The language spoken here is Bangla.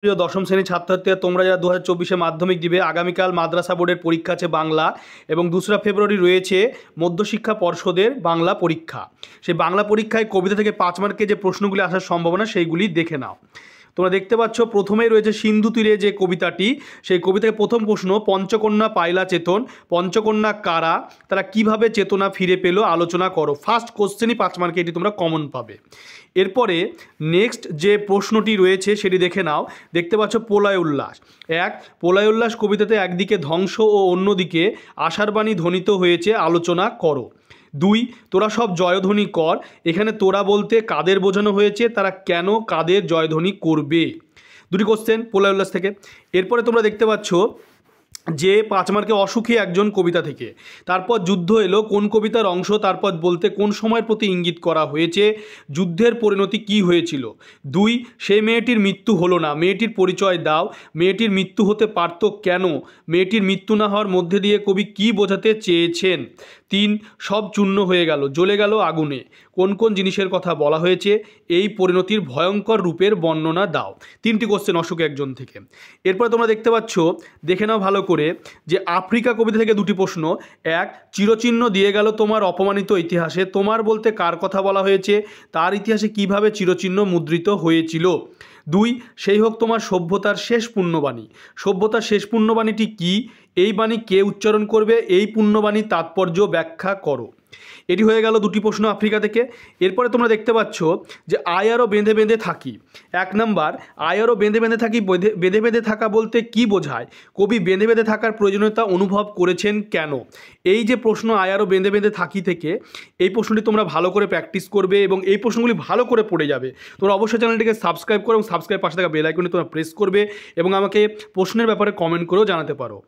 প্রিয় দশম শ্রেণীর ছাত্রছাত্রীরা, তোমরা যারা 2024-এ মাধ্যমিক দিবে, আগামীকাল মাদ্রাসা বোর্ডের পরীক্ষা আছে বাংলা, এবং 2রা ফেব্রুয়ারি রয়েছে মধ্যশিক্ষা পর্ষদের বাংলা পরীক্ষা। সেই বাংলা পরীক্ষায় কবিতা থেকে 5 মার্কে যে প্রশ্নগুলি আসার সম্ভাবনা সেইগুলি দেখে নাও। তোমরা দেখতে পাচ্ছ প্রথমেই রয়েছে সিন্ধু তীরে যে কবিতাটি, সেই কবিতায় প্রথম প্রশ্ন, পঞ্চকন্যা পাইলা চেতন, পঞ্চকন্যা কারা, তারা কিভাবে চেতনা ফিরে পেল, আলোচনা করো। ফার্স্ট কোশ্চেনই 5 মার্কে, এটি তোমরা কমন পাবে। এরপরে নেক্সট যে প্রশ্নটি রয়েছে সেটি দেখে নাও। দেখতে পাচ্ছ প্রলয় উল্লাস। প্রলয় উল্লাস কবিতাতে একদিকে ধ্বংস ও অন্যদিকে আশার বাণী ধ্বনিত হয়েছে, আলোচনা করো। 2, তোরা সব জয়ধ্বনি কর। এখানে তোরা বলতে কাদের বোঝানো হয়েছে, তারা কেন কাদের জয়ধ্বনি করবে। 2টি কোশ্চেন প্রলয় উল্লাস থেকে। এরপরে তোমরা দেখতে পাচ্ছ যে 5 মার্কে অসুখী একজন কবিতা থেকে, তারপর যুদ্ধ এলো কোন কবিতার অংশ, তারপর বলতে কোন সময়ের প্রতি ইঙ্গিত করা হয়েছে, যুদ্ধের পরিণতি কি হয়েছিল। 2, সেই মেয়েটির মৃত্যু হলো না, মেয়েটির পরিচয় দাও, মেয়েটির মৃত্যু হতে পারত কেন, মেয়েটির মৃত্যু না হওয়ার মধ্যে দিয়ে কবি কি বোঝাতে চেয়েছেন। 3, সব চূর্ণ হয়ে গেল, জ্বলে গেল আগুনে, কোন কোন জিনিসের কথা বলা হয়েছে, এই পরিণতির ভয়ঙ্কর রূপের বর্ণনা দাও। 3টি কোশ্চেন অসুখ একজন থেকে। এরপরে তোমরা দেখতে পাচ্ছ, দেখে নাও ভালো করে, যে আফ্রিকা কবিতা থেকে 2টি প্রশ্ন। 1, চিরচিহ্ন দিয়ে গেল তোমার অপমানিত ইতিহাসে, তোমার বলতে কার কথা বলা হয়েছে, তার ইতিহাসে কিভাবে চিরচিহ্ন মুদ্রিত হয়েছিল। 2, সেই হোক তোমার সভ্যতার শেষ পুণ্যবাণী, সভ্যতার শেষ পুণ্যবাণীটি কি, এই বাণী কে উচ্চারণ করবে, এই পুণ্যবাণীর তাৎপর্য ব্যাখ্যা করো। এটি হয়ে গেল 2টি প্রশ্ন আফ্রিকা থেকে। এরপরে তোমরা দেখতে পাচ্ছ যে আয় আরও বেঁধে বেঁধে থাকি। 1 নাম্বার, আয় আরও বেঁধে বেঁধে থাকি, বেঁধে বেঁধে থাকা বলতে কি বোঝায়, কবি বেঁধে বেঁধে থাকার প্রয়োজনীয়তা অনুভব করেছেন কেন। এই যে প্রশ্ন আয় আরও বেঁধে বেঁধে থাকি থেকে, এই প্রশ্নটি তোমরা ভালো করে প্র্যাকটিস করবে এবং এই প্রশ্নগুলি ভালো করে পড়ে যাবে। তোমরা অবশ্যই চ্যানেলটিকে সাবস্ক্রাইব করো এবং সাবস্ক্রাইব পাশে থাকা বেল আইকনটি তোমরা প্রেস করবে এবং আমাকে প্রশ্নের ব্যাপারে কমেন্ট করেও জানাতে পারো।